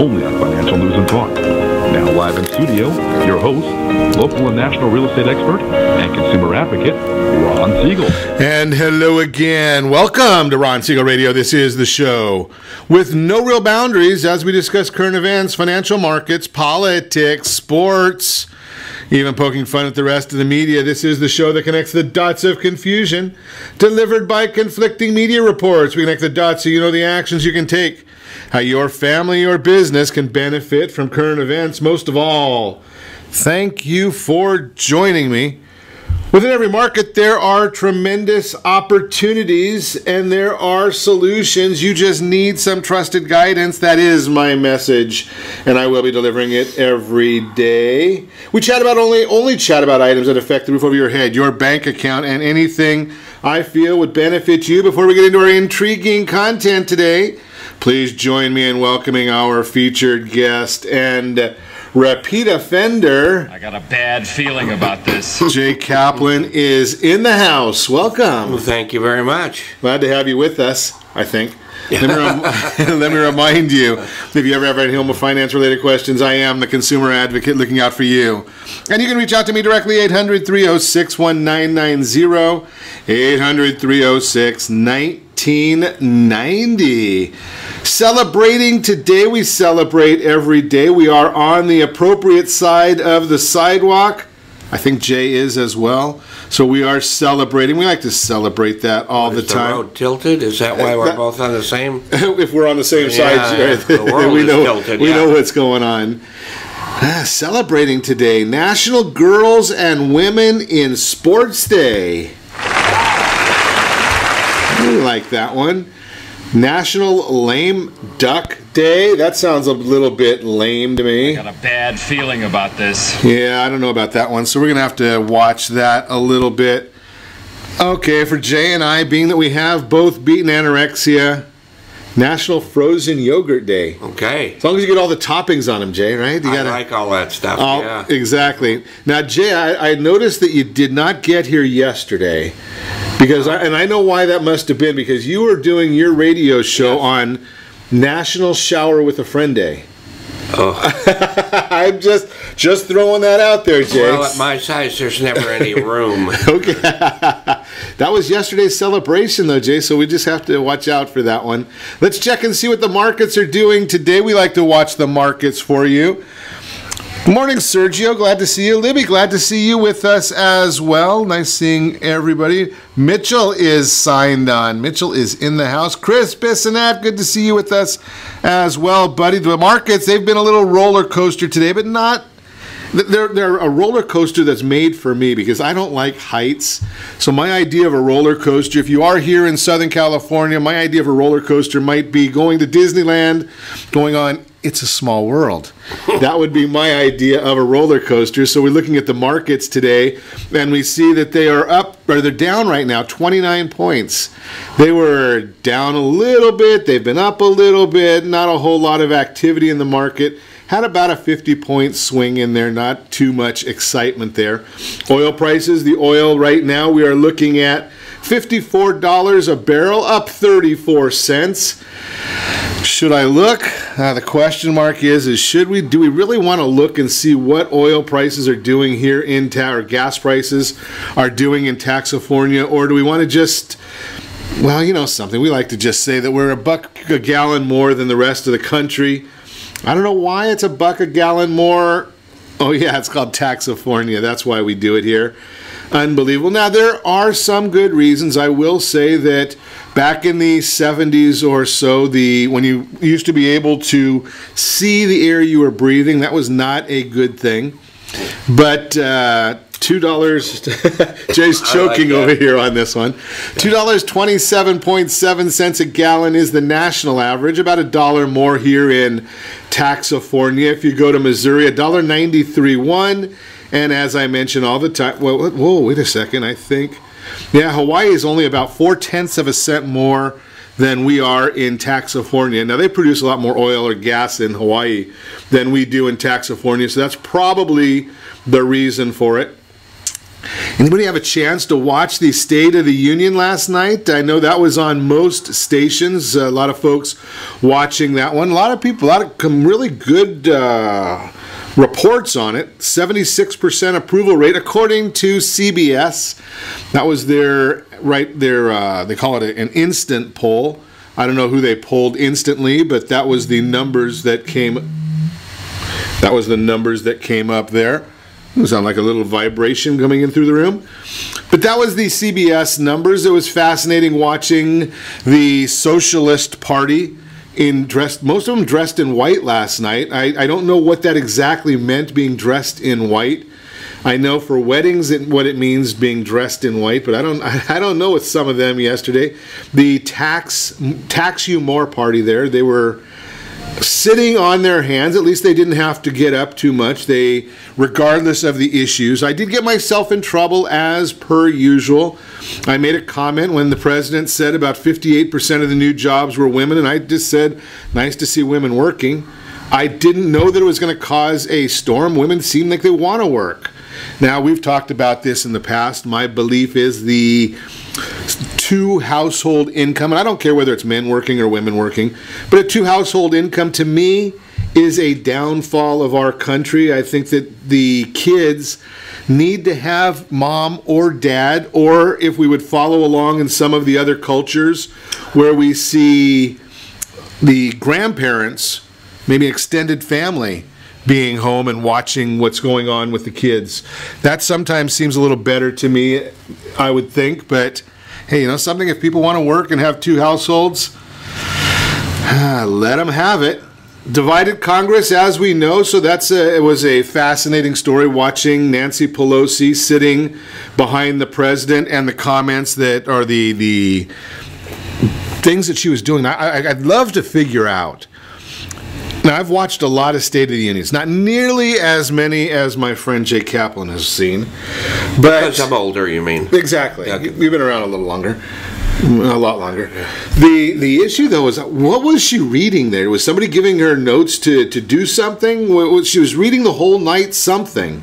only on Financial News and Talk. Now live in studio, your host, local and national real estate expert and consumer advocate, Ron Siegel. And hello again. Welcome to Ron Siegel Radio. This is the show with no real boundaries as we discuss current events, financial markets, politics, sports, even poking fun at the rest of the media. This is the show that connects the dots of confusion delivered by conflicting media reports. We connect the dots so you know the actions you can take, how your family or business can benefit from current events. Most of all, thank you for joining me. Within every market, there are tremendous opportunities and there are solutions. You just need some trusted guidance. That is my message, and I will be delivering it every day. We chat about only chat about items that affect the roof over your head, your bank account, and anything I feel would benefit you. Before we get into our intriguing content today, please join me in welcoming our featured guest and repeat offender. I got a bad feeling about this. Jay Kaplan is in the house. Welcome. Well, thank you very much. Glad to have you with us, I think. Let me remind you, if you ever have any home or finance-related questions, I am the consumer advocate looking out for you. And you can reach out to me directly, 800-306-1990, 800-306-1990. Celebrating today, we celebrate every day. We are on the appropriate side of the sidewalk. I think Jay is as well. So we are celebrating. We like to celebrate that all the time. Is the road tilted? Is that why we're both on the same? If we're on the same side, the world we is know, tilted. We know what's going on. Celebrating today, National Girls and Women in Sports Day. I really like that one. National Lame Duck Day. That sounds a little bit lame to me. I got a bad feeling about this. Yeah, I don't know about that one. So we're going to have to watch that a little bit. Okay, for Jay and I, being that we have both beaten anorexia, National Frozen Yogurt Day. Okay. As long as you get all the toppings on them, Jay, right? I like all that stuff, yeah. Exactly. Now, Jay, I noticed that you did not get here yesterday. Because I know why that must have been, because you were doing your radio show on National Shower with a Friend Day. Oh. I'm just throwing that out there, Jay. Well, at my size, there's never any room. Okay. That was yesterday's celebration, though, Jay, so we just have to watch out for that one. Let's check and see what the markets are doing today. We like to watch the markets for you. Good morning, Sergio. Glad to see you. Libby, glad to see you with us as well. Nice seeing everybody. Mitchell is signed on. Mitchell is in the house. Chris Bissonette, good to see you with us as well, buddy. The markets, they've been a little roller coaster today, but not... They're a roller coaster that's made for me because I don't like heights. So my idea of a roller coaster, if you are here in Southern California, my idea of a roller coaster might be going to Disneyland, going on It's a Small World. That would be my idea of a roller coaster. So we're looking at the markets today, and we see that they are up, or they're down right now, 29 points. They were down a little bit. They've been up a little bit. Not a whole lot of activity in the market. Had about a 50-point swing in there, not too much excitement there. Oil prices, the oil right now we are looking at $54 a barrel, up 34 cents. Should I look? The question mark is do we really want to look and see what oil prices are doing here in or gas prices are doing in Taxifornia, or do we want to just, well, you know something, we like to just say that we're $1 a gallon more than the rest of the country. I don't know why it's $1 a gallon more. Oh yeah, it's called Taxifornia. That's why we do it here. Unbelievable. Now, there are some good reasons. I will say that back in the 70s or so, when you used to be able to see the air you were breathing, that was not a good thing. But $2, Jay's choking over here on this one. $2.27.7 a gallon is the national average, about $1 more here in Taxifornia. If you go to Missouri, $1.93.1. And as I mention all the time, whoa, wait a second, I think. Yeah, Hawaii is only about 0.4 cents more than we are in Taxifornia. Now, they produce a lot more oil or gas in Hawaii than we do in Taxifornia, so that's probably the reason for it. Anybody have a chance to watch the State of the Union last night? I know that was on most stations. A lot of folks watching that one. A lot of people, a lot of really good reports on it. 76% approval rate according to CBS. That was their they call it an instant poll. I don't know who they polled instantly, but that was the numbers that came up there. It sounded like a little vibration coming in through the room. But that was the CBS numbers. It was fascinating watching the Socialist Party most of them dressed in white last night. I don't know what that exactly meant, being dressed in white. I know for weddings what it means being dressed in white, but I don't know with some of them yesterday. The Tax You More party there, they were sitting on their hands. At least they didn't have to get up too much. Regardless of the issues. I did get myself in trouble as per usual. I made a comment when the president said about 58% of the new jobs were women, and I just said, nice to see women working. I didn't know that it was going to cause a storm. Women seem like they want to work. Now, we've talked about this in the past. My belief is the two-household income, and I don't care whether it's men working or women working, but a two-household income to me is a downfall of our country. I think that the kids need to have mom or dad, or if we would follow along in some of the other cultures where we see the grandparents, maybe extended family, being home and watching what's going on with the kids. That sometimes seems a little better to me, I would think, but hey, something, if people want to work and have two households, let them have it. Divided Congress, as we know, so it was a fascinating story watching Nancy Pelosi sitting behind the president and the comments that are the things that she was doing. I'd love to figure out. Now, I've watched a lot of State of the Unions, not nearly as many as my friend Jay Kaplan has seen. But because I'm older, you mean? Exactly. Yeah. You've been around a little longer. A lot longer. The issue, though, was what was she reading there? Was somebody giving her notes to do something? She was reading the whole night something.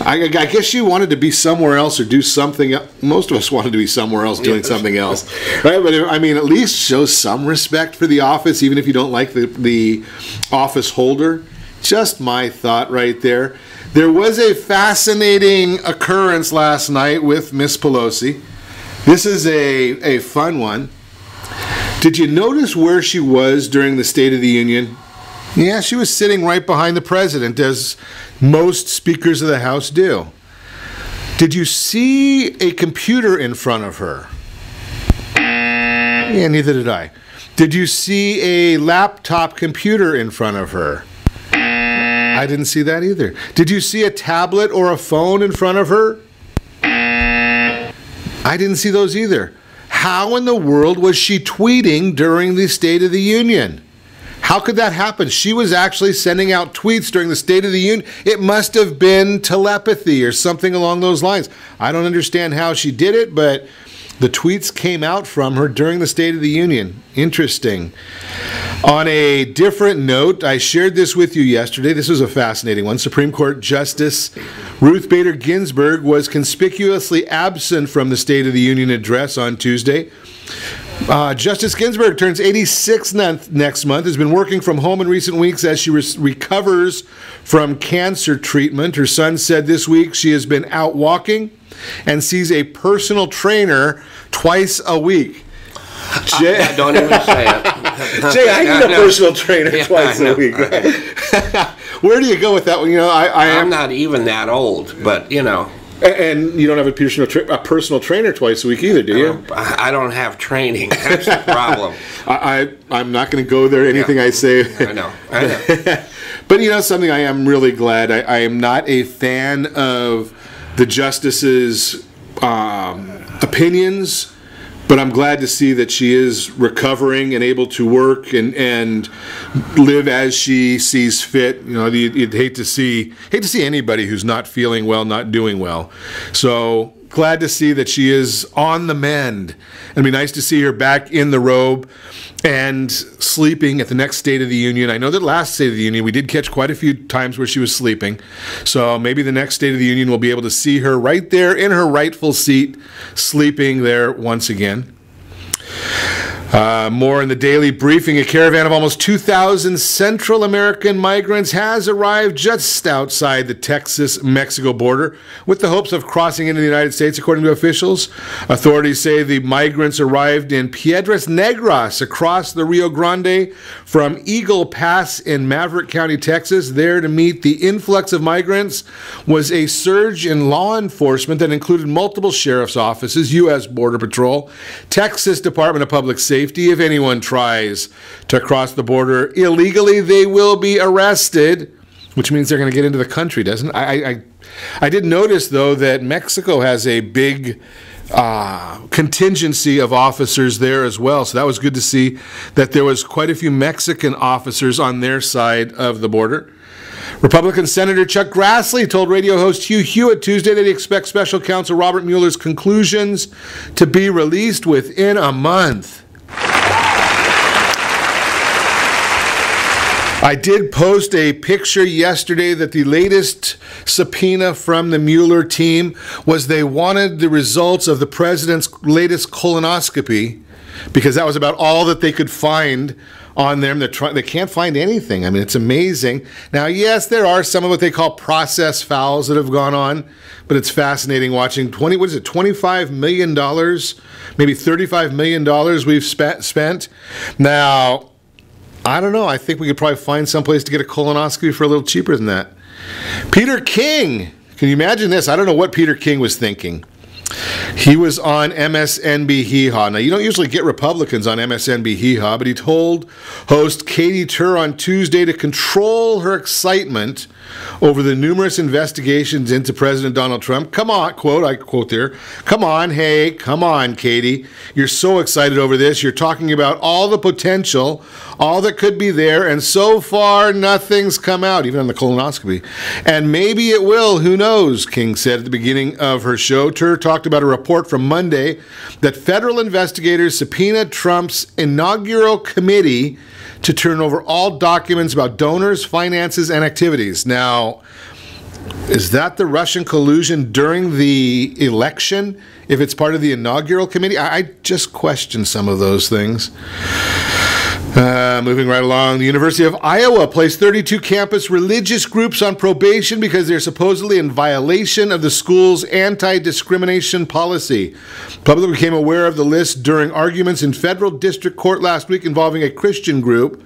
I guess she wanted to be somewhere else or do something. Most of us wanted to be somewhere else doing something else. Right? But I mean, at least show some respect for the office, even if you don't like the office holder. Just my thought right there. There was a fascinating occurrence last night with Miss Pelosi. This is a fun one. Did you notice where she was during the State of the Union? Yeah, she was sitting right behind the president, as most speakers of the House do. Did you see a computer in front of her? Yeah, neither did I. Did you see a laptop computer in front of her? I didn't see that either. Did you see a tablet or a phone in front of her? I didn't see those either. How in the world was she tweeting during the State of the Union? How could that happen? She was actually sending out tweets during the State of the Union. It must have been telepathy or something along those lines. I don't understand how she did it, but the tweets came out from her during the State of the Union. Interesting. On a different note, I shared this with you yesterday. This was a fascinating one. Supreme Court Justice Ruth Bader Ginsburg was conspicuously absent from the State of the Union address on Tuesday. Justice Ginsburg turns 86 next month, has been working from home in recent weeks as she recovers from cancer treatment. Her son said this week she has been out walking and sees a personal trainer twice a week. Jay, don't even say it. Jay, I need a personal trainer twice a week. Where do you go with that one? I'm not even that old, but And you don't have a personal trainer twice a week either, do you? I don't have training. That's the problem. I'm not going to go there. Anything I say. I know. But something I am really glad. I am not a fan of the justice's opinions, but I'm glad to see that she is recovering and able to work and live as she sees fit. You'd hate to see anybody who's not feeling well, not doing well. So glad to see that she is on the mend. It'd be nice to see her back in the robe and sleeping at the next State of the Union. I know that last State of the Union we did catch quite a few times where she was sleeping. So maybe the next State of the Union we'll be able to see her right there in her rightful seat, sleeping there once again. More in the daily briefing. A caravan of almost 2,000 Central American migrants has arrived just outside the Texas-Mexico border with the hopes of crossing into the United States, according to officials. Authorities say the migrants arrived in Piedras Negras across the Rio Grande from Eagle Pass in Maverick County, Texas. There to meet the influx of migrants was a surge in law enforcement that included multiple sheriff's offices, U.S. Border Patrol, Texas Department of Public Safety. If anyone tries to cross the border illegally, they will be arrested, which means they're going to get into the country, doesn't it? I did notice, though, that Mexico has a big contingency of officers there as well. So that was good to see that there was quite a few Mexican officers on their side of the border. Republican Senator Chuck Grassley told radio host Hugh Hewitt Tuesday that he expects Special Counsel Robert Mueller's conclusions to be released within a month. I did post a picture yesterday that the latest subpoena from the Mueller team was they wanted the results of the president's latest colonoscopy because that was about all that they could find on them. They can't find anything. I mean, it's amazing. Now, yes, there are some of what they call process fouls that have gone on, but it's fascinating watching $25 million, maybe $35 million we've spent. Now, I don't know. I think we could probably find someplace to get a colonoscopy for a little cheaper than that. Peter King. Can you imagine this? I don't know what Peter King was thinking. He was on MSNB Hee Haw. Now, you don't usually get Republicans on MSNB Hee Haw, but he told host Katie Tur on Tuesday to control her excitement over the numerous investigations into President Donald Trump. Come on, I quote there, come on, hey, come on, Katie. You're so excited over this. You're talking about all the potential, all that could be there, and so far nothing's come out, even on the colonoscopy. And maybe it will, who knows, King said at the beginning of her show. Tur talked about a report from Monday that federal investigators subpoenaed Trump's inaugural committee to turn over all documents about donors, finances, and activities. Now, is that the Russian collusion during the election? If it's part of the inaugural committee? I just question some of those things. Moving right along, the University of Iowa placed 32 campus religious groups on probation because they're supposedly in violation of the school's anti-discrimination policy. The public became aware of the list during arguments in federal district court last week involving a Christian group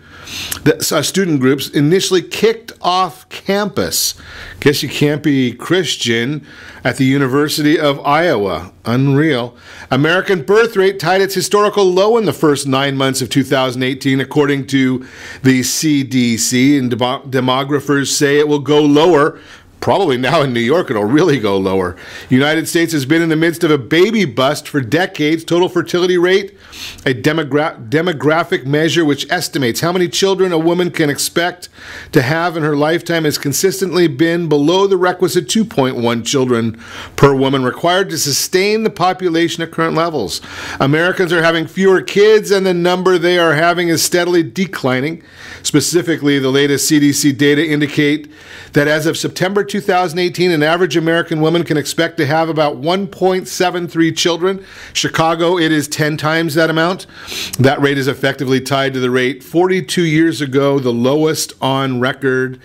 that student groups initially kicked off campus. Guess you can't be Christian at the University of Iowa. Unreal. American birth rate tied its historical low in the first 9 months of 2018, according to the CDC, and demographers say it will go lower. Probably now in New York, it'll really go lower. The United States has been in the midst of a baby bust for decades. Total fertility rate, a demographic measure which estimates how many children a woman can expect to have in her lifetime, has consistently been below the requisite 2.1 children per woman required to sustain the population at current levels. Americans are having fewer kids, and the number they are having is steadily declining. Specifically, the latest CDC data indicate that as of September 2018, an average American woman can expect to have about 1.73 children. Chicago, it is 10 times that amount. That rate is effectively tied to the rate 42 years ago, the lowest on record.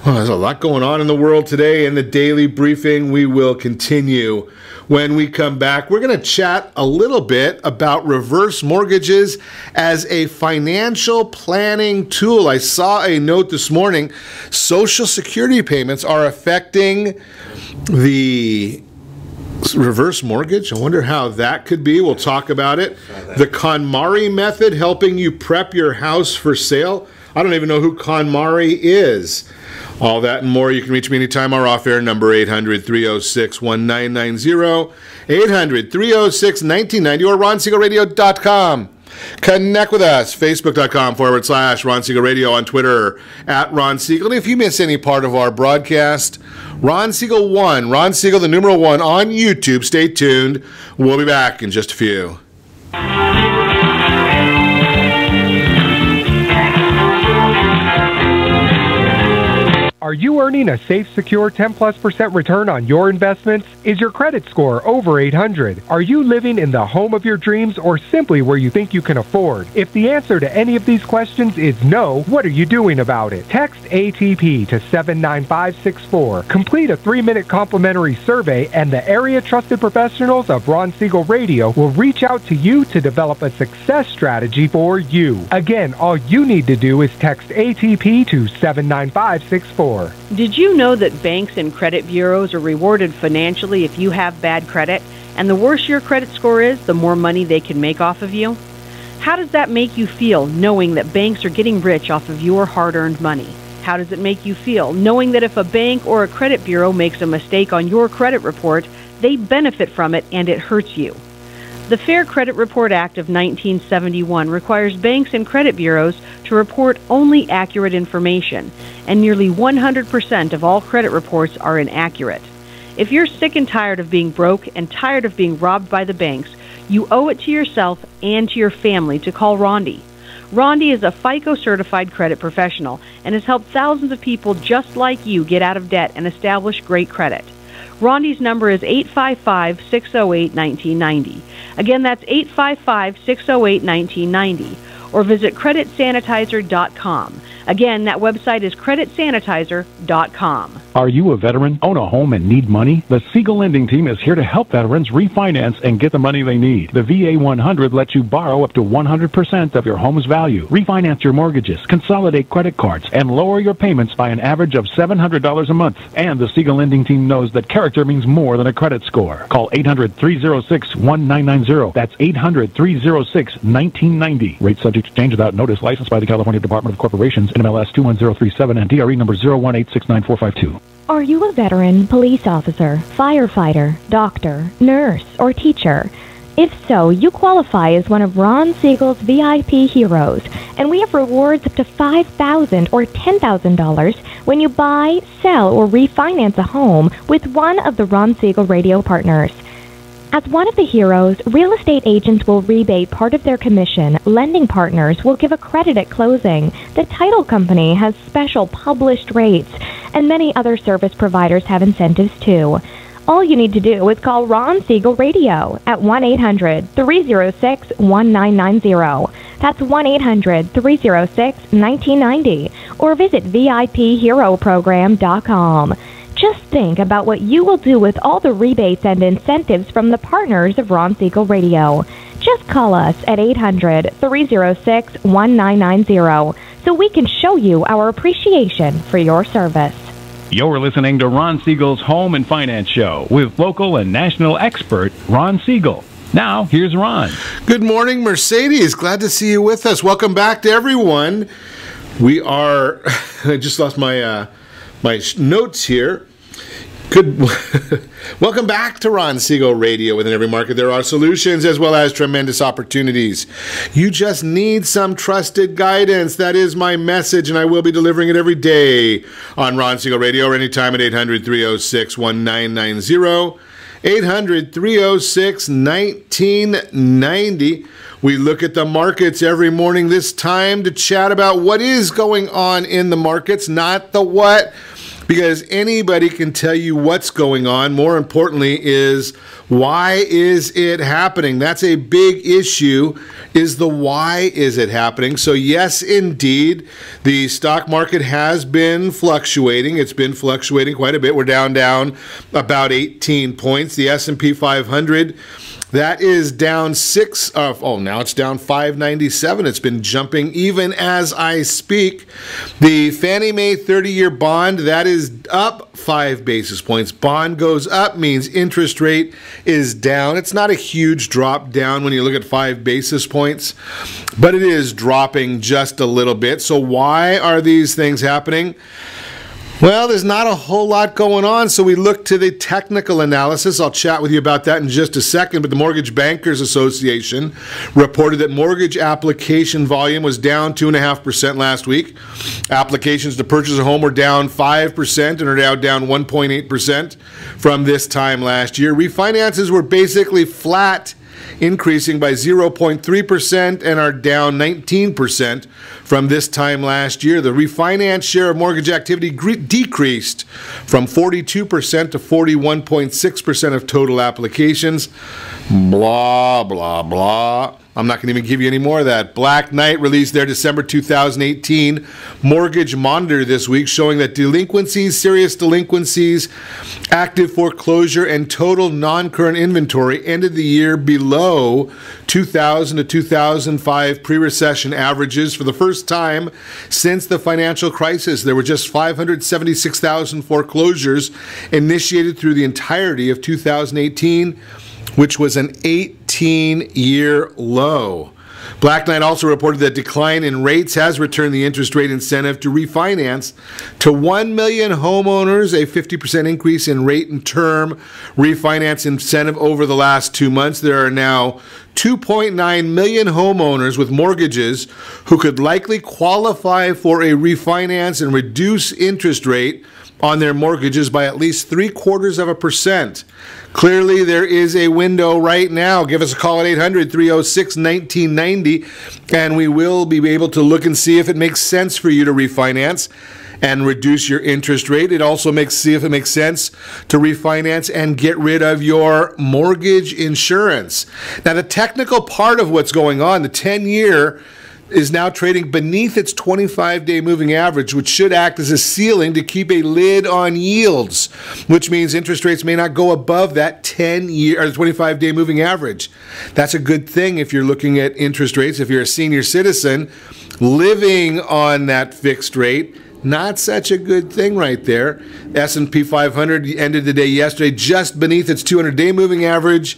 Well, there's a lot going on in the world today. In the daily briefing, we will continue. When we come back, we're going to chat a little bit about reverse mortgages as a financial planning tool. I saw a note this morning. Social Security payments are affecting the reverse mortgage. I wonder how that could be. We'll talk about it. The KonMari method, helping you prep your house for sale. I don't even know who KonMari is. All that and more. You can reach me anytime. Our off-air number, 800-306-1990, 800-306-1990, or RonSiegelRadio.com. Connect with us, facebook.com/Ron Siegel Radio, on Twitter @Ron Siegel. And if you miss any part of our broadcast, Ron Siegel 1, Ron Siegel, the numeral 1 on YouTube. Stay tuned. We'll be back in just a few. Are you earning a safe, secure 10+% return on your investments? Is your credit score over 800? Are you living in the home of your dreams or simply where you think you can afford? If the answer to any of these questions is no, what are you doing about it? Text ATP to 79564. Complete a 3-minute complimentary survey and the area trusted professionals of Ron Siegel Radio will reach out to you to develop a success strategy for you. Again, all you need to do is text ATP to 79564. Did you know that banks and credit bureaus are rewarded financially if you have bad credit? And the worse your credit score is, the more money they can make off of you? How does that make you feel, knowing that banks are getting rich off of your hard-earned money? How does it make you feel, knowing that if a bank or a credit bureau makes a mistake on your credit report, they benefit from it and it hurts you? The Fair Credit Report Act of 1971 requires banks and credit bureaus to report only accurate information, and nearly 100% of all credit reports are inaccurate. If you're sick and tired of being broke and tired of being robbed by the banks, you owe it to yourself and to your family to call Rondi. Rondi is a FICO-certified credit professional and has helped thousands of people just like you get out of debt and establish great credit. Rondi's number is 855-608-1990. Again, that's 855-608-1990. Or visit creditsanitizer.com. Again, that website is creditsanitizer.com. Are you a veteran, own a home, and need money? The Siegel Lending Team is here to help veterans refinance and get the money they need. The VA 100 lets you borrow up to 100% of your home's value, refinance your mortgages, consolidate credit cards, and lower your payments by an average of $700 a month. And the Siegel Lending Team knows that character means more than a credit score. Call 800-306-1990. That's 800-306-1990. Rate subject to change without notice. Licensed by the California Department of Corporations, NMLS 21037, and DRE number 018694452. Are you a veteran, police officer, firefighter, doctor, nurse, or teacher? If so, you qualify as one of Ron Siegel's VIP heroes, and we have rewards up to $5,000 or $10,000 when you buy, sell, or refinance a home with one of the Ron Siegel Radio partners. As one of the heroes, real estate agents will rebate part of their commission. Lending partners will give a credit at closing. The title company has special published rates, and many other service providers have incentives too. All you need to do is call Ron Siegel Radio at 1-800-306-1990. That's 1-800-306-1990. Or visit VIPHeroProgram.com. Just think about what you will do with all the rebates and incentives from the partners of Ron Siegel Radio. Just call us at 800-306-1990 so we can show you our appreciation for your service. You're listening to Ron Siegel's Home and Finance Show with local and national expert Ron Siegel. Now, here's Ron. Good morning, Mercedes. Glad to see you with us. Welcome back to everyone. We are... I just lost my notes here. Good. Welcome back to Ron Siegel Radio. Within every market, there are solutions as well as tremendous opportunities. You just need some trusted guidance. That is my message, and I will be delivering it every day on Ron Siegel Radio or anytime at 800-306-1990. 800-306-1990. We look at the markets every morning this time to chat about what is going on in the markets, not the what, because anybody can tell you what's going on. More importantly is, why is it happening? That's a big issue, is the why is it happening. So yes, indeed, the stock market has been fluctuating. It's been fluctuating quite a bit. We're down about 18 points. The S&P 500, that is down now it's down 597. It's been jumping even as I speak. The Fannie Mae 30-year bond, that is up 5 basis points. Bond goes up means interest rate is down. It's not a huge drop down when you look at 5 basis points, but it is dropping just a little bit. So why are these things happening? Well, there's not a whole lot going on, so we look to the technical analysis. I'll chat with you about that in just a second, but the Mortgage Bankers Association reported that mortgage application volume was down 2.5% last week. Applications to purchase a home were down 5% and are now down 1.8% from this time last year. Refinances were basically flat, increasing by 0.3% and are down 19% from this time last year. The refinance share of mortgage activity decreased from 42% to 41.6% of total applications. Blah, blah, blah. I'm not going to even give you any more of that. Black Knight released their December 2018 Mortgage Monitor this week, showing that delinquencies, serious delinquencies, active foreclosure, and total non-current inventory ended the year below 2000 to 2005 pre-recession averages for the first time since the financial crisis. There were just 576,000 foreclosures initiated through the entirety of 2018, which was an 18-year low. Black Knight also reported that decline in rates has returned the interest rate incentive to refinance to 1 million homeowners, a 50% increase in rate and term refinance incentive over the last 2 months. There are now 2.9 million homeowners with mortgages who could likely qualify for a refinance and reduce interest rate on their mortgages by at least 0.75%. Clearly, there is a window right now. Give us a call at 800-306-1990, and we will be able to look and see if it makes sense for you to refinance and reduce your interest rate. It also see if it makes sense to refinance and get rid of your mortgage insurance. Now, the technical part of what's going on, the 10-year is now trading beneath its 25-day moving average, which should act as a ceiling to keep a lid on yields, which means interest rates may not go above that 10-year or 25-day moving average. That's a good thing if you're looking at interest rates. If you're a senior citizen living on that fixed rate, not such a good thing right there. S&P 500 ended the day yesterday just beneath its 200-day moving average.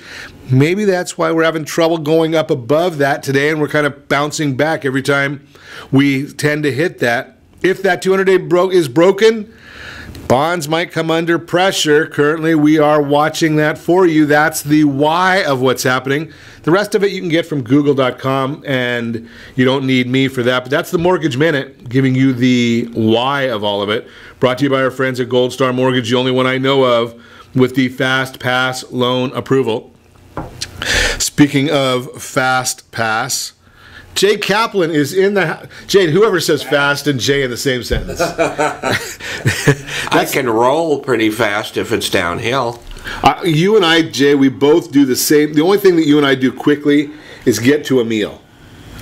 Maybe that's why we're having trouble going up above that today, and we're kind of bouncing back every time we tend to hit that. If that 200-day is broken, bonds might come under pressure. Currently, we are watching that for you. That's the why of what's happening. The rest of it you can get from Google.com, and you don't need me for that. But that's the Mortgage Minute, giving you the why of all of it. Brought to you by our friends at Gold Star Mortgage, the only one I know of with the Fast Pass loan approval. Speaking of Fast Pass, Jay Kaplan is in the... Jay, whoever says fast and Jay in the same sentence. I can roll pretty fast if it's downhill. You and I, Jay, we both do the same. The only thing that you and I do quickly is get to a meal.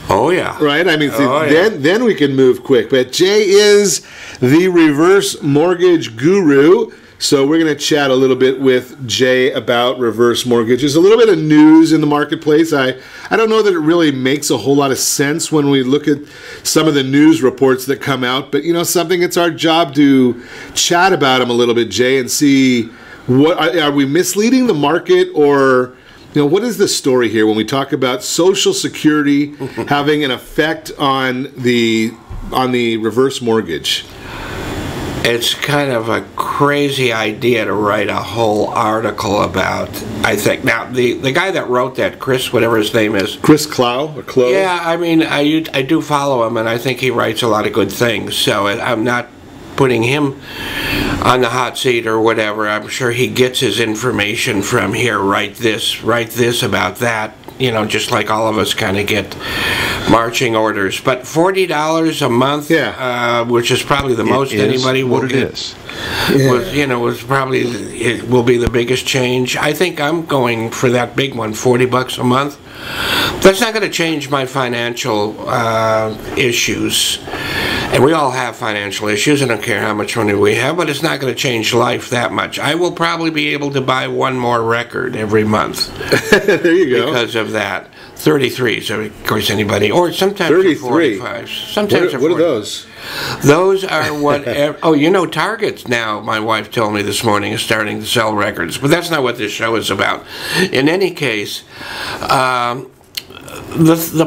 Oh, yeah. Right? I mean, then we can move quick. But Jay is the reverse mortgage guru. So we're going to chat a little bit with Jay about reverse mortgages. A little bit of news in the marketplace. I don't know that it really makes a whole lot of sense when we look at some of the news reports that come out. But, you know, something, it's our job to chat about them a little bit, Jay, and see what are we misleading the market, or, you know, what is the story here when we talk about Social Security having an effect on the reverse mortgage? It's kind of a crazy idea to write a whole article about, I think. Now, the guy that wrote that, Chris, whatever his name is. Chris Clow? Or Clow? Yeah, I mean, I do follow him, and I think he writes a lot of good things. So I'm not putting him on the hot seat or whatever. I'm sure he gets his information from here. Write this about that. You know, just like all of us kind of get marching orders. But $40 a month, which is probably the most anybody will get. Was probably, it will be the biggest change. I think I'm going for that big one, $40 a month. That's not going to change my financial issues. And we all have financial issues. I don't care how much money we have, but it's not going to change life that much. I will probably be able to buy one more record every month. There you go. Because of that. 33, so of course anybody, or sometimes 45. Sometimes what are those? Those are whatever. Oh, you know, Target now, my wife told me this morning, is starting to sell records, but that's not what this show is about. In any case, the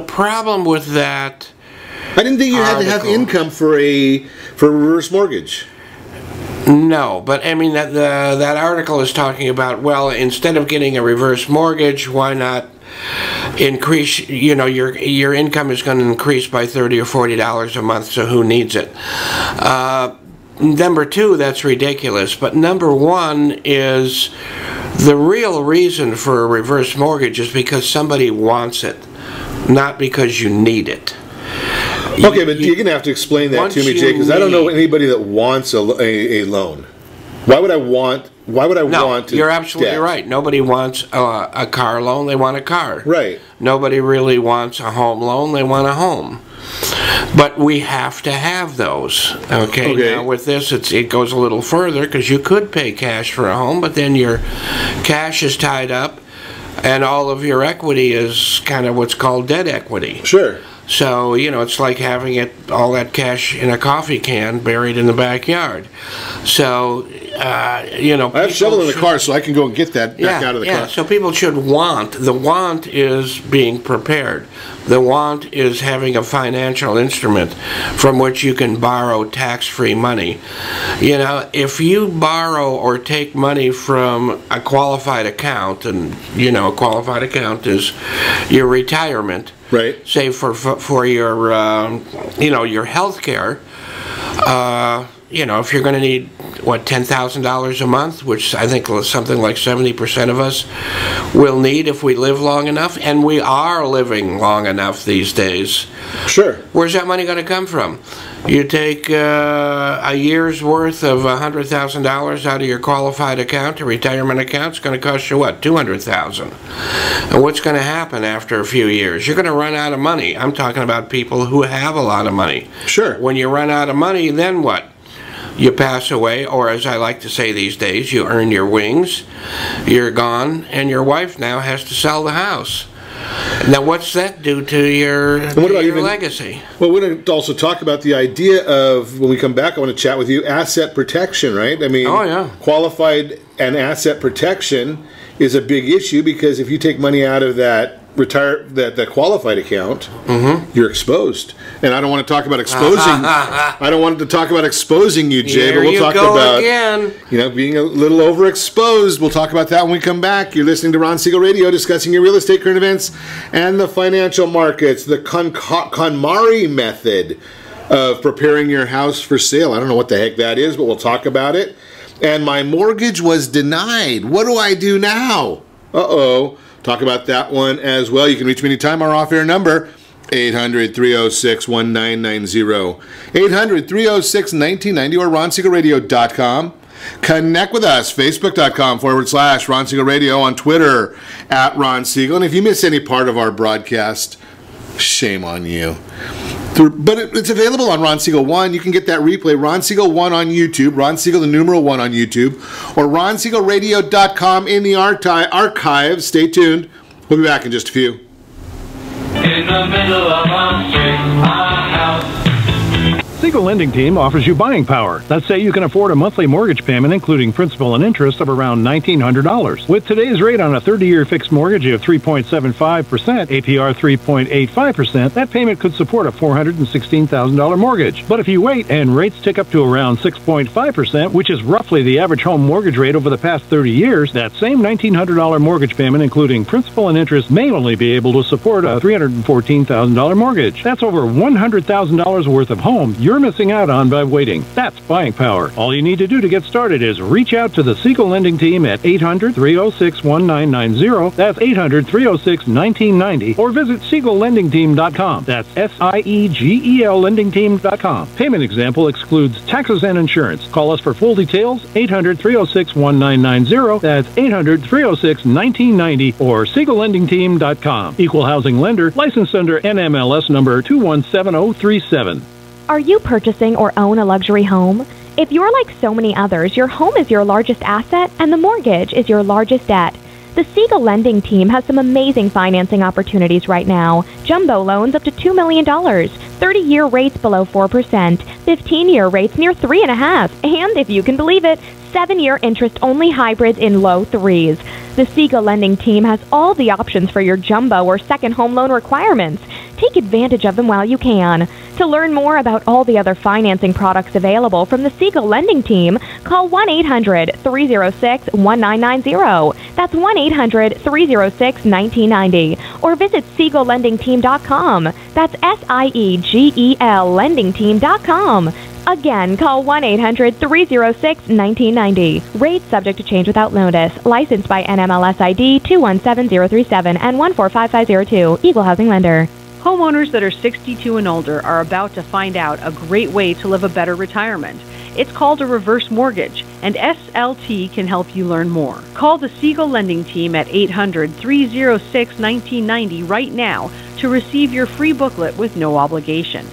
problem with that, I didn't think you had to have income for a reverse mortgage. No, but I mean that article is talking about, well, instead of getting a reverse mortgage, why not increase, your income is going to increase by $30 or $40 a month, so who needs it? Number two, that's ridiculous. But number one is the real reason for a reverse mortgage is because somebody wants it, not because you need it. Okay, but you're going to have to explain that to me, Jay, because I don't know anybody that wants a loan. Why would I want to? You're absolutely right. Nobody wants a car loan. They want a car. Right. Nobody really wants a home loan. They want a home. But we have to have those. Okay. Now with this, it goes a little further because you could pay cash for a home, but then your cash is tied up, and all of your equity is kind of what's called debt equity. Sure. So, it's like having all that cash in a coffee can buried in the backyard. So, I have a shovel in the car, so I can go and get that back out of the car. So people should want. The want is being prepared. The want is having a financial instrument from which you can borrow tax-free money. If you borrow or take money from a qualified account, and, a qualified account is your retirement, right? Say for your your health care. If you're going to need $10,000 a month, which I think something like 70% of us will need if we live long enough, and we are living long enough these days. Sure. Where's that money going to come from? You take a year's worth of $100,000 out of your qualified account, a retirement account. It's going to cost you what? $200,000. And what's going to happen after a few years? You're going to run out of money. I'm talking about people who have a lot of money. Sure. When you run out of money, then what? You pass away, or as I like to say these days, you earn your wings, you're gone, and your wife now has to sell the house. Now, what's that do to your legacy? Well, we're going to also talk about the idea of, when we come back, I want to chat with you, asset protection, right? I mean, qualified and asset protection is a big issue, because if you take money out of that qualified account, you're exposed. And I don't want to talk about exposing. I don't want to talk about exposing you, Jay. But we'll talk about being a little overexposed. We'll talk about that when we come back. You're listening to Ron Siegel Radio, discussing your real estate current events and the financial markets. The KonMari method of preparing your house for sale. I don't know what the heck that is, but we'll talk about it. And my mortgage was denied. What do I do now? Uh-oh. Talk about that one as well. You can reach me anytime. Our off-air number, 800-306-1990. 800-306-1990 or RonSiegelRadio.com. Connect with us, Facebook.com/Ron Siegel Radio, on Twitter @Ron Siegel. And if you miss any part of our broadcast, shame on you. But it's available on Ron Siegel 1. You can get that replay, Ron Siegel 1 on YouTube, Ron Siegel the numeral 1 on YouTube, or RonSiegelRadio.com in the archives. Stay tuned. We'll be back in just a few. In the middle of our street, our house. Siegel Lending Team offers you buying power. Let's say you can afford a monthly mortgage payment, including principal and interest, of around $1,900. With today's rate on a 30-year fixed mortgage of 3.75%, APR 3.85%, that payment could support a $416,000 mortgage. But if you wait and rates tick up to around 6.5%, which is roughly the average home mortgage rate over the past 30 years, that same $1,900 mortgage payment, including principal and interest, may only be able to support a $314,000 mortgage. That's over $100,000 worth of home you're missing out on by waiting. That's buying power. All you need to do to get started is reach out to the Siegel Lending Team at 800-306-1990. That's 800-306-1990. Or visit SiegelLendingTeam.com. That's SIEGEL LendingTeam.com. Payment example excludes taxes and insurance. Call us for full details, 800-306-1990. That's 800-306-1990 or SiegelLendingTeam.com. Equal housing lender, licensed under NMLS number 217037. Are you purchasing or own a luxury home? If you're like so many others, your home is your largest asset and the mortgage is your largest debt. The Siegel Lending Team has some amazing financing opportunities right now. Jumbo loans up to $2 million, 30-year rates below 4%, 15-year rates near 3.5%, and if you can believe it, 7-year interest-only hybrids in low 3s. The Siegel Lending Team has all the options for your jumbo or second home loan requirements. Take advantage of them while you can. To learn more about all the other financing products available from the Siegel Lending Team, call 1-800-306-1990. That's 1-800-306-1990. Or visit SiegelLendingTeam.com. That's SIEGEL LendingTeam.com. Again, call 1-800-306-1990. Rates subject to change without notice. Licensed by NMLS ID 217037 and 145502. Equal housing lender. Homeowners that are 62 and older are about to find out a great way to live a better retirement. It's called a reverse mortgage, and SLT can help you learn more. Call the Siegel Lending Team at 800-306-1990 right now to receive your free booklet with no obligation.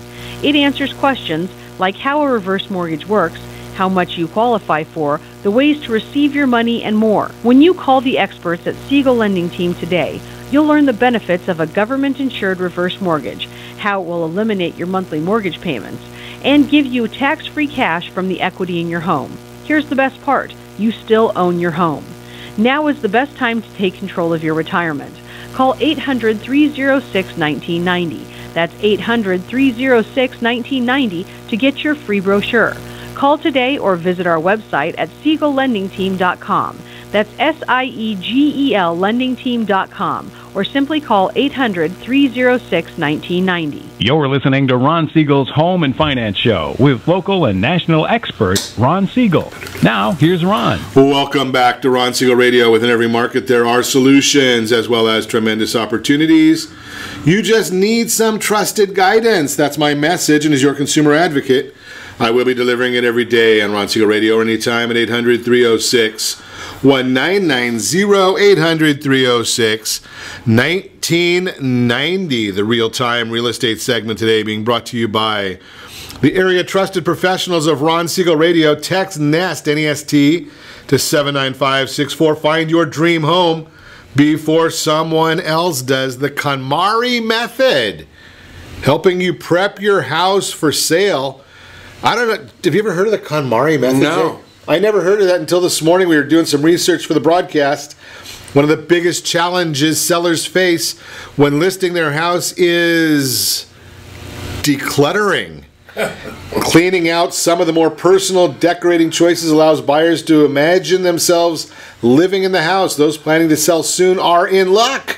It answers questions like how a reverse mortgage works, how much you qualify for, the ways to receive your money, and more. When you call the experts at Siegel Lending Team today, you'll learn the benefits of a government-insured reverse mortgage, how it will eliminate your monthly mortgage payments, and give you tax-free cash from the equity in your home. Here's the best part. You still own your home. Now is the best time to take control of your retirement. Call 800-306-1990. That's 800-306-1990 to get your free brochure. Call today or visit our website at SiegelLendingTeam.com. That's SIEGEL LendingTeam.com, or simply call 800-306-1990. You're listening to Ron Siegel's Home and Finance Show with local and national expert Ron Siegel. Now, here's Ron. Welcome back to Ron Siegel Radio. Within every market, there are solutions as well as tremendous opportunities. You just need some trusted guidance. That's my message, and as your consumer advocate, I will be delivering it every day on Ron Siegel Radio or anytime at 800-306-1990, 800-306-1990. The real-time real estate segment today being brought to you by the area trusted professionals of Ron Siegel Radio. Text NEST, N-E-S-T, to 79564. Find your dream home before someone else does. The KonMari method, helping you prep your house for sale. I don't know, have you ever heard of the KonMari method? No. I never heard of that until this morning. We were doing some research for the broadcast. One of the biggest challenges sellers face when listing their house is decluttering. Cleaning out some of the more personal decorating choices allows buyers to imagine themselves living in the house. Those planning to sell soon are in luck.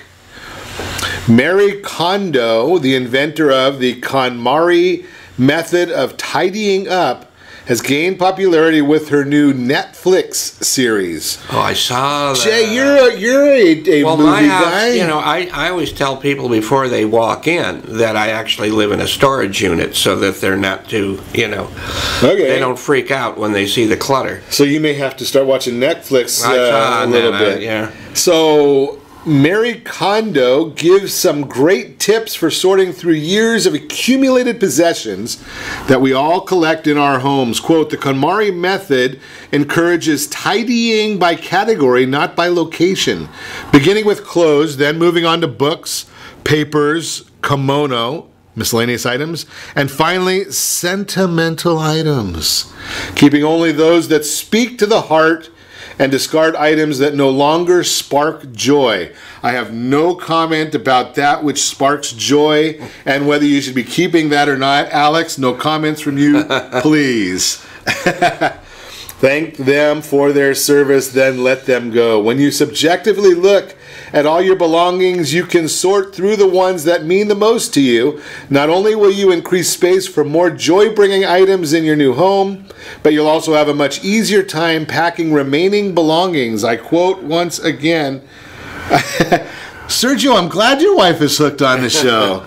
Marie Kondo, the inventor of the KonMari method of tidying up, has gained popularity with her new Netflix series. Oh, I saw that. Jay, you're a well, movie my house, guy. you know, I always tell people before they walk in that I actually live in a storage unit so that they're not too, they don't freak out when they see the clutter. So you may have to start watching Netflix a little bit. Yeah. So Marie Kondo gives some great tips for sorting through years of accumulated possessions that we all collect in our homes. Quote, the KonMari method encourages tidying by category, not by location. Beginning with clothes, then moving on to books, papers, kimono, miscellaneous items, and finally, sentimental items. Keeping only those that speak to the heart and discard items that no longer spark joy. I have no comment about that which sparks joy and whether you should be keeping that or not. Alex, no comments from you, please. Thank them for their service, then let them go. When you subjectively look at all your belongings, you can sort through the ones that mean the most to you. Not only will you increase space for more joy-bringing items in your new home, but you'll also have a much easier time packing remaining belongings. I quote once again, Sergio, I'm glad your wife is hooked on the show.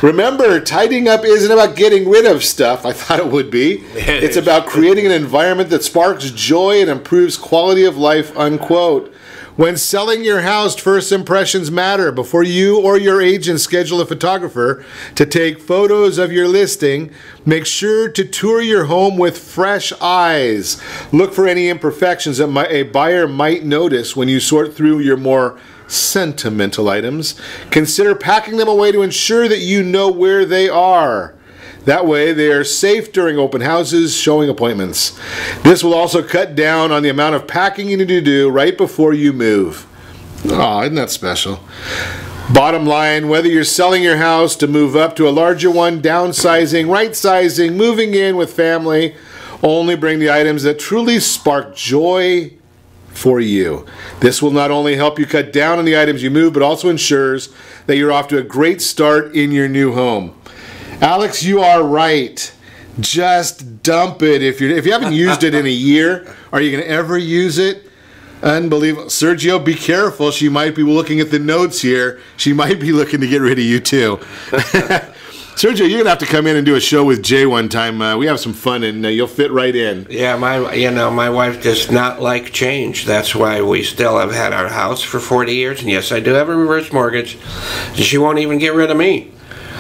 Remember, tidying up isn't about getting rid of stuff. I thought it would be. It's about creating an environment that sparks joy and improves quality of life, unquote. When selling your house, first impressions matter. Before you or your agent schedule a photographer to take photos of your listing, make sure to tour your home with fresh eyes. Look for any imperfections that a buyer might notice when you sort through your more sentimental items. Consider packing them away to ensure that you know where they are. That way they are safe during open houses, showing appointments. This will also cut down on the amount of packing you need to do right before you move. Oh, isn't that special? Bottom line, whether you're selling your house to move up to a larger one, downsizing, right-sizing, moving in with family, only bring the items that truly spark joy for you. This will not only help you cut down on the items you move, but also ensures that you're off to a great start in your new home. Alex, you are right. Just dump it. If you haven't used it in a year, are you going to ever use it? Unbelievable. Sergio, be careful. She might be looking at the notes here. She might be looking to get rid of you too. Sergio, you're going to have to come in and do a show with Jay one time. We have some fun, and you'll fit right in. Yeah, my wife does not like change. That's why we still have had our house for 40 years. And yes, I do have a reverse mortgage. She won't even get rid of me.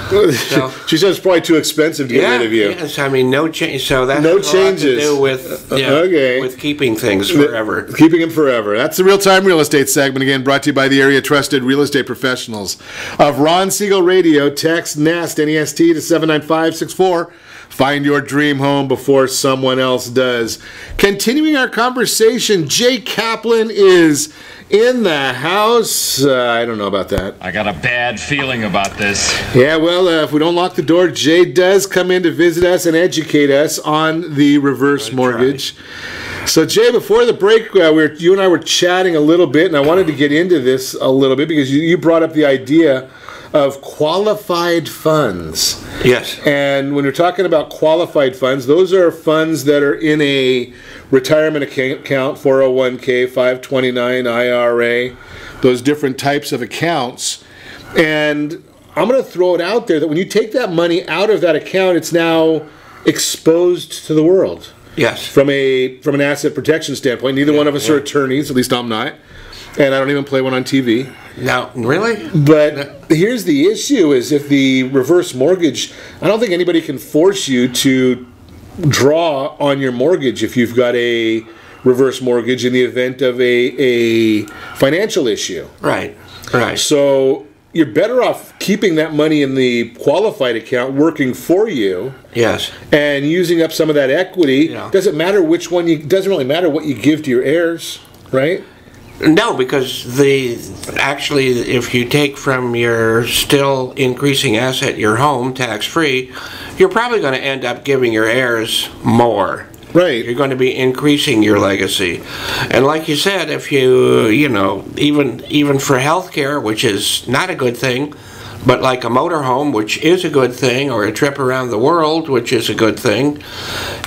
So, she says it's probably too expensive to get rid of you. Yes, I mean no change. So that's no a lot changes to do with with keeping things forever. Keeping them forever. That's the Real Time Real Estate segment, again brought to you by the area trusted real estate professionals of Ron Siegel Radio. Text NEST NEST to 79564. Find your dream home before someone else does. Continuing our conversation, Jay Kaplan is in the house. I don't know about that. I got a bad feeling about this. Yeah, well, if we don't lock the door, Jay does come in to visit us and educate us on the reverse mortgage. So, Jay, before the break, you and I were chatting a little bit, and I wanted to get into this a little bit because you brought up the idea of qualified funds. Yes. And when you're talking about qualified funds, those are funds that are in a retirement account, 401k, 529, IRA, those different types of accounts. And I'm going to throw it out there that when you take that money out of that account, it's now exposed to the world. Yes. From an asset protection standpoint. Neither one of us are attorneys, at least I'm not. And I don't even play one on TV. No, really? But here's the issue is if the reverse mortgage, I don't think anybody can force you to draw on your mortgage if you've got a reverse mortgage in the event of a financial issue. Right. So you're better off keeping that money in the qualified account working for you. Yes. And using up some of that equity. Yeah. Doesn't matter which one doesn't really matter what you give to your heirs, right? No, because actually, if you take from your still increasing asset, your home, tax-free, you're probably going to end up giving your heirs more. Right. You're going to be increasing your legacy. And like you said, if even for health care, which is not a good thing, but like a motorhome, which is a good thing, or a trip around the world, which is a good thing,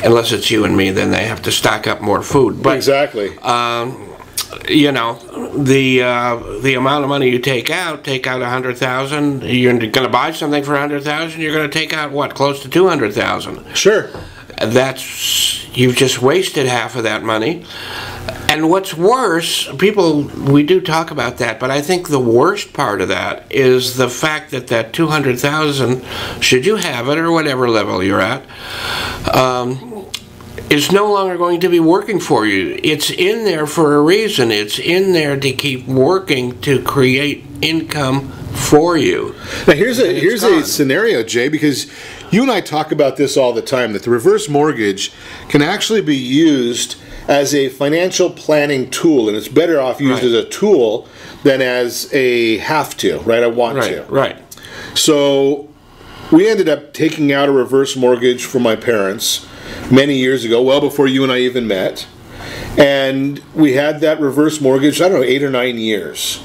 unless it's you and me, then they have to stock up more food. But, exactly. The amount of money you take out $100,000. You're going to buy something for $100,000. You're going to take out what, close to $200,000. Sure. You've just wasted half of that money. And what's worse, we do talk about that, but I think the worst part of that is the fact that $200,000, should you have it or whatever level you're at, is no longer going to be working for you. It's in there for a reason. It's in there to keep working to create income for you. Now here's a scenario, Jay, because you and I talk about this all the time, that the reverse mortgage can actually be used as a financial planning tool, and it's better off used as a tool than as a have to, right? I want to. Right. So we ended up taking out a reverse mortgage for my parents many years ago, well before you and I even met. And we had that reverse mortgage, I don't know, 8 or 9 years.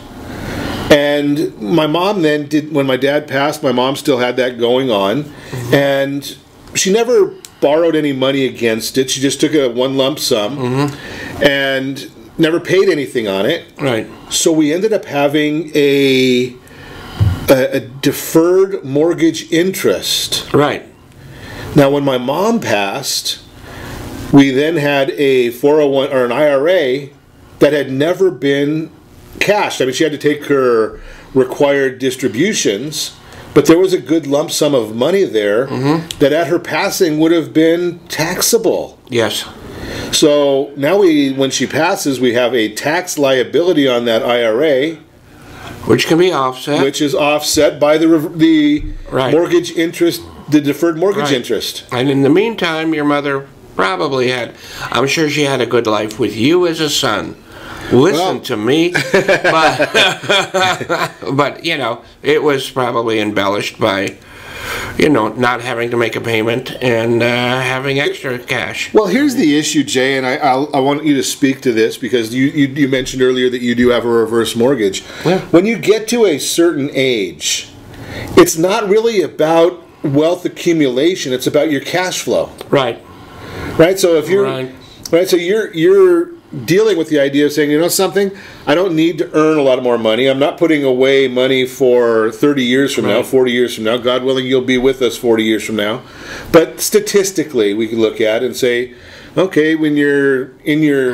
And my mom then when my dad passed, my mom still had that going on. Mm-hmm. And she never borrowed any money against it. She just took one lump sum and never paid anything on it. Right. So we ended up having a deferred mortgage interest. Right. Now, when my mom passed, we then had a 401 or an IRA that had never been cashed. I mean, she had to take her required distributions, but there was a good lump sum of money there that at her passing would have been taxable. Yes. So now when she passes, we have a tax liability on that IRA, which can be offset. Which is offset by the mortgage interest, the deferred mortgage interest. And in the meantime, your mother probably I'm sure she had a good life with you as a son. listen to me. But, you know, it was probably embellished by, you know, not having to make a payment and having extra cash. Well, here's the issue, Jay, and I want you to speak to this because you mentioned earlier that you do have a reverse mortgage. Yeah. When you get to a certain age, it's not really about wealth accumulation, it's about your cash flow. Right. Right? So if you're right, so you're dealing with the idea of saying, you know something, I don't need to earn a lot more money. I'm not putting away money for 30 years from now, 40 years from now. God willing, you'll be with us 40 years from now. But statistically, we can look at it and say, okay, when you're in your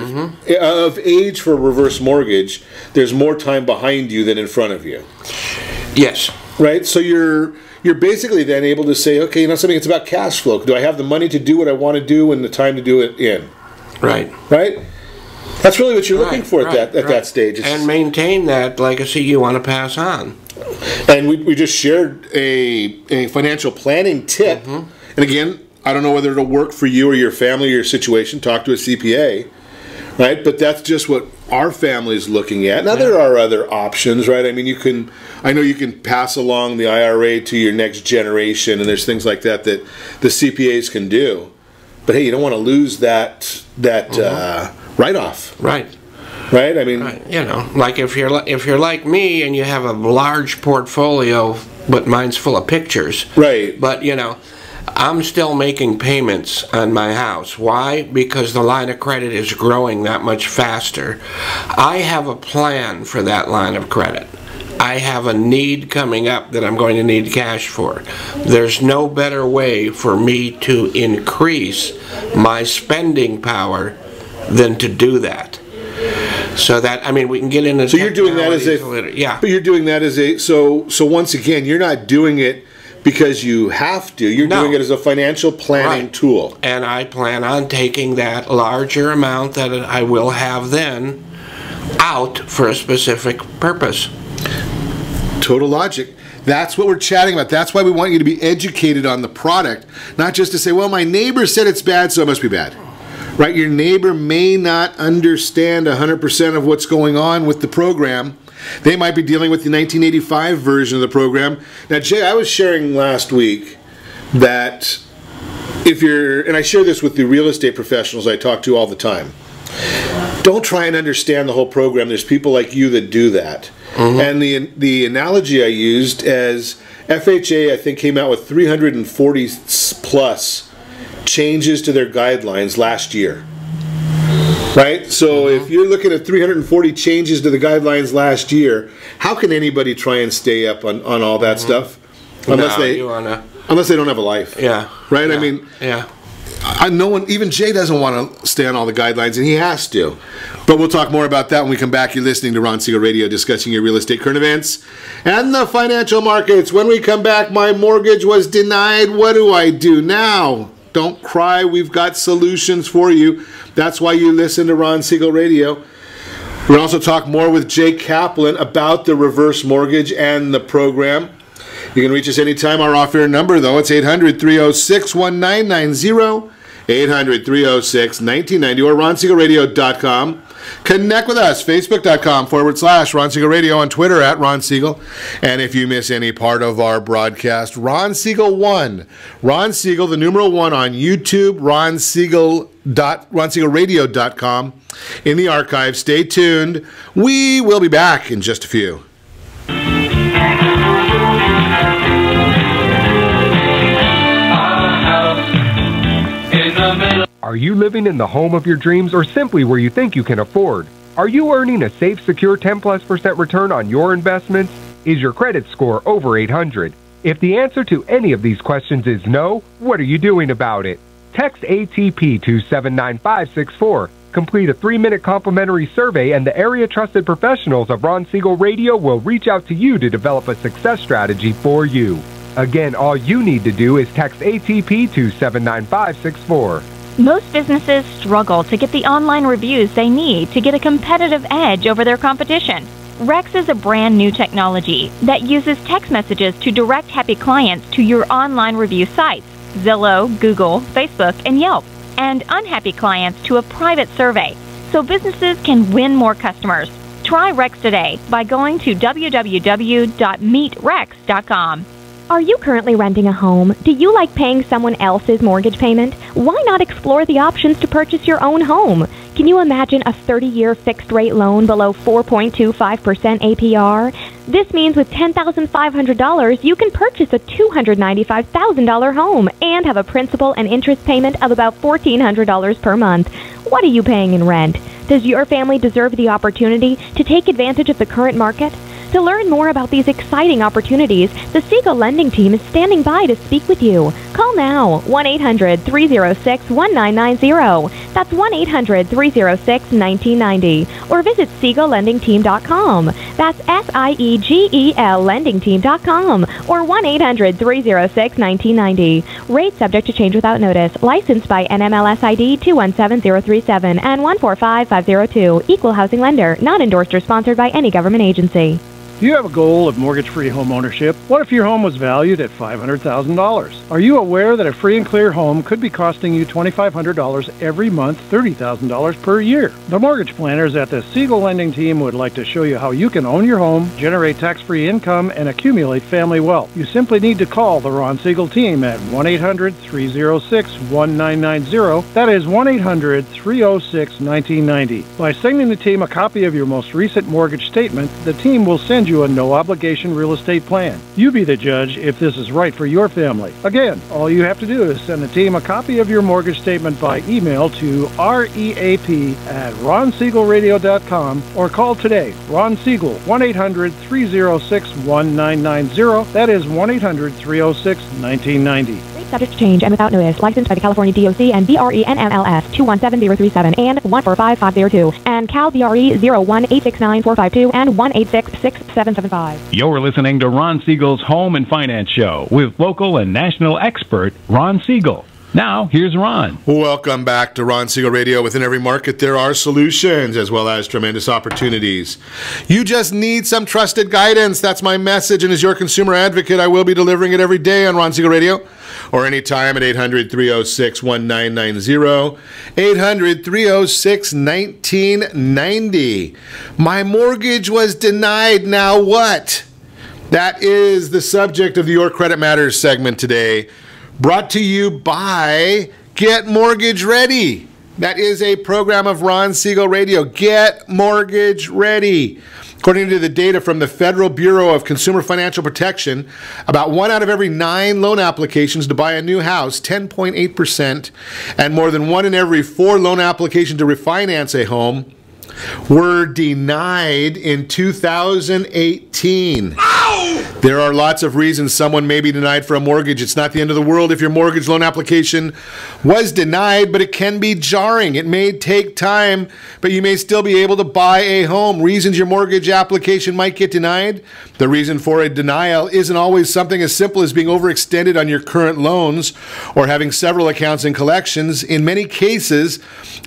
of age for a reverse mortgage, there's more time behind you than in front of you. Yes. Right? So you're basically then able to say, okay, you know something, it's about cash flow. Do I have the money to do what I want to do and the time to do it in? Right. Right? That's really what you're looking for at that stage. And maintain that legacy you want to pass on. And we just shared a financial planning tip. And again, I don't know whether it'll work for you or your family or your situation. Talk to a CPA. Right? But that's just what our family is looking at. Now, there are other options, right? I mean, I know you can pass along the IRA to your next generation, and there's things like that the CPAs can do. But hey, you don't want to lose that write-off. Right. Right? I mean, you know, like if you're like me and you have a large portfolio, but mine's full of pictures. Right. But, you know, I'm still making payments on my house. Why? Because the line of credit is growing that much faster. I have a plan for that line of credit. I have a need coming up that I'm going to need cash for. There's no better way for me to increase my spending power than to do that. So that, I mean, we can get into. So you're doing that as But you're doing that as a. So once again, you're not doing it because you have to. You're doing it as a financial planning tool. And I plan on taking that larger amount that I will have then out for a specific purpose. Total logic. That's what we're chatting about. That's why we want you to be educated on the product, not just to say, well, my neighbor said it's bad, so it must be bad. Right? Your neighbor may not understand 100% of what's going on with the program. They might be dealing with the 1985 version of the program. Now, Jay, I was sharing last week that if you're, and I share this with the real estate professionals I talk to all the time, don't try and understand the whole program. There's people like you that do that. And the analogy I used as FHA, I think, came out with 340 plus changes to their guidelines last year. Right? So if you're looking at 340 changes to the guidelines last year, how can anybody try and stay up on all that stuff? Unless they don't have a life. Yeah. Right? Yeah. I mean, yeah. No one, even Jay doesn't want to stay on all the guidelines, and he has to. But we'll talk more about that when we come back. You're listening to Ron Siegel Radio, discussing your real estate current events and the financial markets. When we come back, my mortgage was denied. What do I do now? Don't cry. We've got solutions for you. That's why you listen to Ron Siegel Radio. We'll also talk more with Jay Kaplan about the reverse mortgage and the program. You can reach us anytime. Our off-air number, though, it's 800-306-1990, 800-306-1990, or ronsiegelradio.com. Connect with us, facebook.com/Ron Siegel Radio, on Twitter @Ron Siegel. And if you miss any part of our broadcast, Ron Siegel 1. Ron Siegel, the numeral 1 on YouTube, ronsiegelradio.com. In the archive, stay tuned. We will be back in just a few. Are you living in the home of your dreams or simply where you think you can afford? Are you earning a safe, secure 10+% return on your investments? Is your credit score over 800? If the answer to any of these questions is no, what are you doing about it? Text ATP to 79564. Complete a 3-minute complimentary survey, and the area trusted professionals of Ron Siegel Radio will reach out to you to develop a success strategy for you. Again, all you need to do is text ATP to 79564. Most businesses struggle to get the online reviews they need to get a competitive edge over their competition. Rex is a brand new technology that uses text messages to direct happy clients to your online review sites, Zillow, Google, Facebook, and Yelp, and unhappy clients to a private survey. so businesses can win more customers. Try Rex today by going to www.meetrex.com. Are you currently renting a home? Do you like paying someone else's mortgage payment? Why not explore the options to purchase your own home? Can you imagine a 30-year fixed-rate loan below 4.25% APR? This means with $10,500, you can purchase a $295,000 home and have a principal and interest payment of about $1,400 per month. What are you paying in rent? Does your family deserve the opportunity to take advantage of the current market? To learn more about these exciting opportunities, the Siegel Lending Team is standing by to speak with you. Call now, 1-800-306-1990. That's 1-800-306-1990. Or visit SiegelLendingTeam.com. That's SIEGEL LendingTeam.com. Or 1-800-306-1990. Rate subject to change without notice. Licensed by NMLS ID 217037 and 145502. Equal housing lender. Not endorsed or sponsored by any government agency. Do you have a goal of mortgage-free home ownership? What if your home was valued at $500,000? Are you aware that a free and clear home could be costing you $2,500 every month, $30,000 per year? The mortgage planners at the Siegel Lending Team would like to show you how you can own your home, generate tax-free income, and accumulate family wealth. You simply need to call the Ron Siegel Team at 1-800-306-1990. That is 1-800-306-1990. By sending the team a copy of your most recent mortgage statement, the team will send you a no-obligation real estate plan. You be the judge if this is right for your family. Again, all you have to do is send the team a copy of your mortgage statement by email to reap@ronsiegelradio.com or call today. Ron Siegel, 1-800-306-1990. That is 1-800-306-1990. Subject to change and without notice. Licensed by the California DOC and BRE NMLS 217037 and 145502 and Cal BRE 0186945 and 1866775. You're listening to Ron Siegel's Home and Finance Show with local and national expert Ron Siegel. Now, here's Ron. Welcome back to Ron Siegel Radio. Within every market, there are solutions as well as tremendous opportunities. You just need some trusted guidance. That's my message. And as your consumer advocate, I will be delivering it every day on Ron Siegel Radio or anytime at 800-306-1990. 800-306-1990. My mortgage was denied. Now what? That is the subject of the Your Credit Matters segment today. Brought to you by Get Mortgage Ready. That is a program of Ron Siegel Radio. Get Mortgage Ready. According to the data from the Federal Bureau of Consumer Financial Protection, about 1 out of every 9 loan applications to buy a new house, 10.8%, and more than 1 in every 4 loan applications to refinance a home were denied in 2018. Ow! There are lots of reasons someone may be denied for a mortgage. It's not the end of the world if your mortgage loan application was denied, but it can be jarring. It may take time, but you may still be able to buy a home. Reasons your mortgage application might get denied. The reason for a denial isn't always something as simple as being overextended on your current loans or having several accounts in collections. In many cases,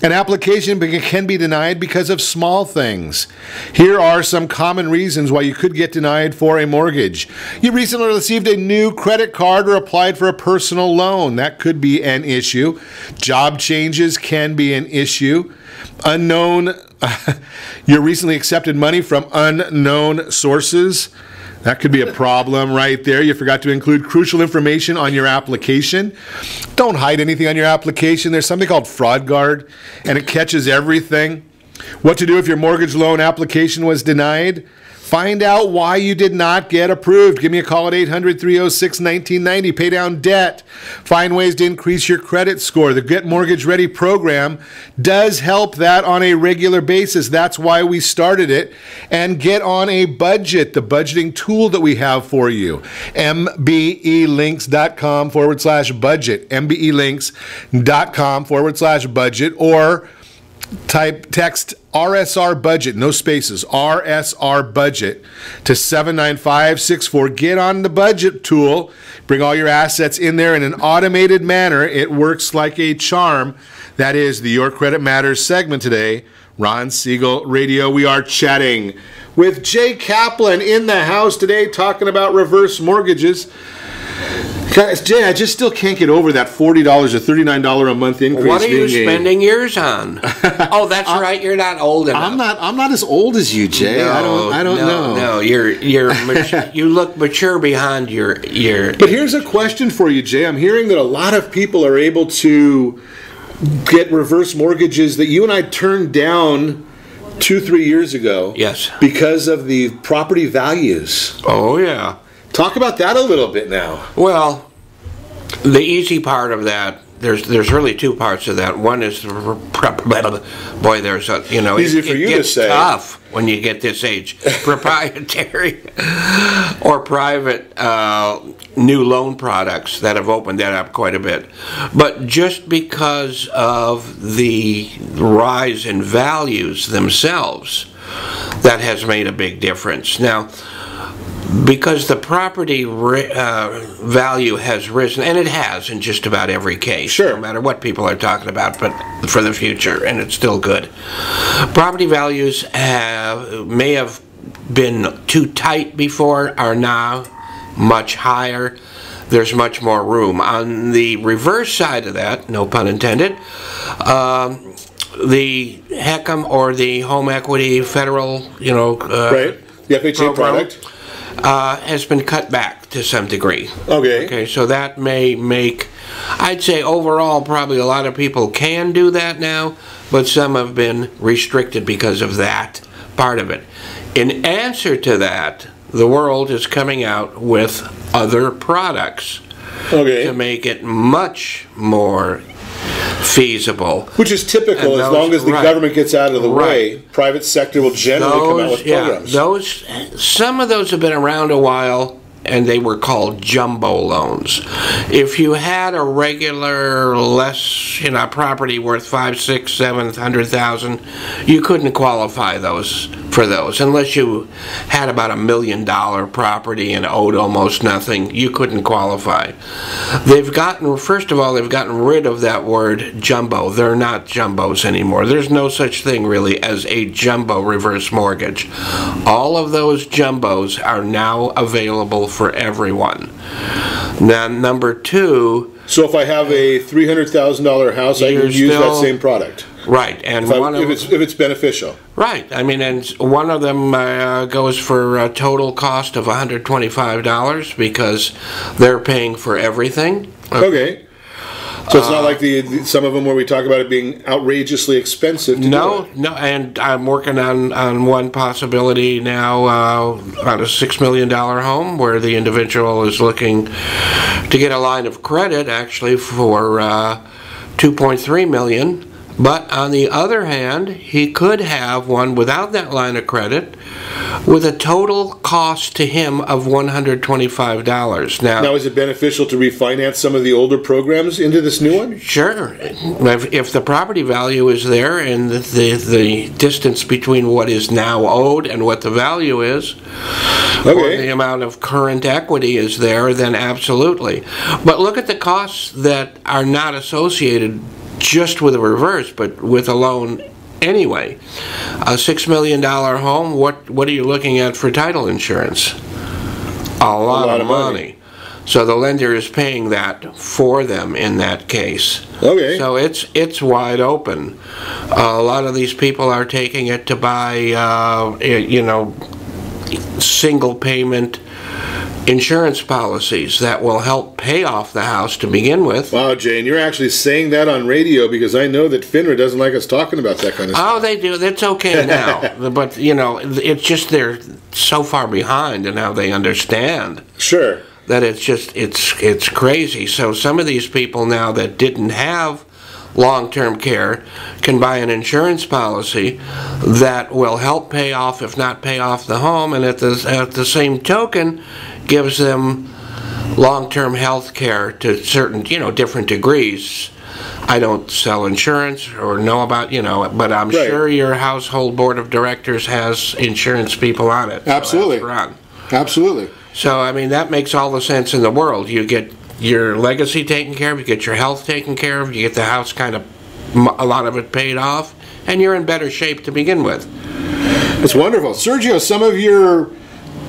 an application can be denied because of small things. Here are some common reasons why you could get denied for a mortgage. You recently received a new credit card or applied for a personal loan. That could be an issue. Job changes can be an issue. You recently accepted money from unknown sources. That could be a problem right there. You forgot to include crucial information on your application. Don't hide anything on your application. There's something called Fraud Guard, and it catches everything. What to do if your mortgage loan application was denied? Find out why you did not get approved. Give me a call at 800-306-1990. Pay down debt. Find ways to increase your credit score. The Get Mortgage Ready program does help that on a regular basis. That's why we started it. And get on a budget, the budgeting tool that we have for you. mbelinks.com/budget. mbelinks.com/budget or text RSR budget, no spaces, RSR budget to 79564. Get on the budget tool. Bring all your assets in there in an automated manner. It works like a charm. That is the Your Credit Matters segment today. Ron Siegel Radio. We are chatting with Jay Kaplan in the house today, talking about reverse mortgages. Guys, Jay, I just still can't get over that $40 or $39 a month increase. What are you spending yours on? Oh, that's right. You're not old enough. I'm not as old as you, Jay. No, I don't know. No, you're you look mature behind your. But here's a question for you, Jay. I'm hearing that a lot of people are able to get reverse mortgages that you and I turned down 2-3 years ago. Yes. Because of the property values. Oh yeah. Talk about that a little bit now. Well, the easy part of that, there's really two parts of that. One is, boy, there's a, easy for you to say. It's tough when you get this age. Proprietary or private new loan products that have opened that up quite a bit. But just because of the rise in values themselves, that has made a big difference. Now, because the property value has risen, and it has in just about every case, sure, no matter what people are talking about, but for the future, and it's still good. Property values may have been too tight before, are now much higher. There's much more room. On the reverse side of that, no pun intended, the HECM or the home equity federal, right, the FHA product, has been cut back to some degree. Okay, so that may make, I'd say overall probably a lot of people can do that now, but some have been restricted because of that part of it. In answer to that, the world is coming out with other products to make it much more feasible. Which is typical. As long as the government gets out of the way, private sector will generally come out with programs. Some of those have been around a while, and they were called jumbo loans. If you had a regular, less, property worth $500,000, $600,000, $700,000, you couldn't qualify for those unless you had about $1 million property and owed almost nothing. You couldn't qualify. First of all, they've gotten rid of that word jumbo. They're not jumbos anymore. There's no such thing really as a jumbo reverse mortgage. All of those jumbos are now available for everyone. Now, number two. So if I have a $300,000 house, I can use that same product. Right, and if it's beneficial. Right, I mean, and one of them goes for a total cost of $125 because they're paying for everything. Okay. So it's not like some of them where we talk about it being outrageously expensive to do it. No, and I'm working on one possibility now, about a $6 million home where the individual is looking to get a line of credit actually for $2.3 million. But on the other hand, he could have one without that line of credit with a total cost to him of $125. Now, is it beneficial to refinance some of the older programs into this new one? Sure. If the property value is there and the distance between what is now owed and what the value is, or the amount of current equity is there, then absolutely. But look at the costs that are not associated just with a reverse, but with a loan anyway. A $6 million home, what are you looking at for title insurance? A lot of money. So the lender is paying that for them in that case. Okay. So it's wide open. A lot of these people are taking it to buy, single payment insurance policies that will help pay off the house to begin with. Wow, Jane, you're actually saying that on radio because I know that FINRA doesn't like us talking about that kind of stuff. Oh, they do. That's okay now. But, it's just they're so far behind in how they understand. Sure. That it's crazy. So some of these people now that didn't have long-term care can buy an insurance policy that will help pay off, if not pay off, the home, and at the same token gives them long-term health care to certain, different degrees. I don't sell insurance or know about, but I'm sure your household board of directors has insurance people on it. Absolutely. So Absolutely. So, I mean, that makes all the sense in the world. You get your legacy taken care of, you get your health taken care of, you get the house kind of, a lot of it paid off, and you're in better shape to begin with. It's wonderful. Sergio, some of your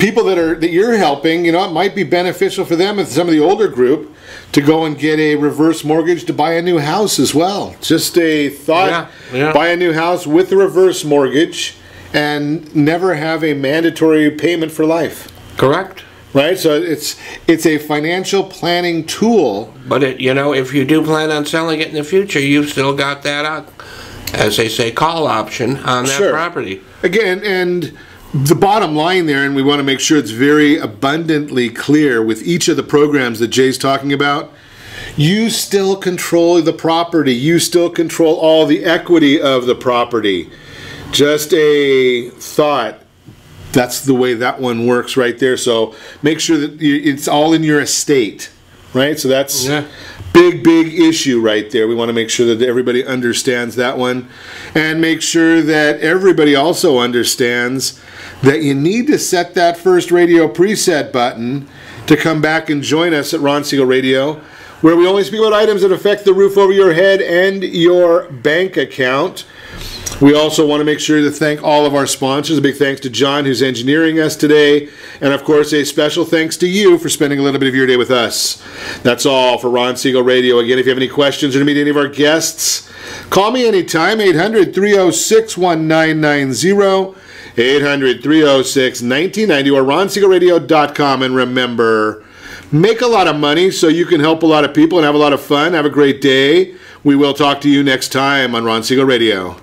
people that you're helping, you know, it might be beneficial for them and some of the older group to go and get a reverse mortgage to buy a new house as well. Just a thought. Buy a new house with a reverse mortgage and never have a mandatory payment for life. Correct. Right, so it's a financial planning tool. But you know, if you do plan on selling it in the future, you've still got that, as they say, call option on that property. Again, and the bottom line there, and we want to make sure it's very abundantly clear with each of the programs that Jay's talking about, you still control the property. You still control all the equity of the property. Just a thought. That's the way that one works right there. So make sure that it's all in your estate, right? So that's big issue right there. We want to make sure that everybody understands that one, and make sure that everybody also understands that you need to set that first radio preset button to come back and join us at Ron Siegel Radio, where we only speak about items that affect the roof over your head and your bank account. We also want to make sure to thank all of our sponsors. A big thanks to John, who's engineering us today. And, of course, a special thanks to you for spending a little bit of your day with us. That's all for Ron Siegel Radio. Again, if you have any questions or to meet any of our guests, call me anytime, 800-306-1990, 800-306-1990, or ronsiegelradio.com. And remember, make a lot of money so you can help a lot of people and have a lot of fun. Have a great day. We will talk to you next time on Ron Siegel Radio.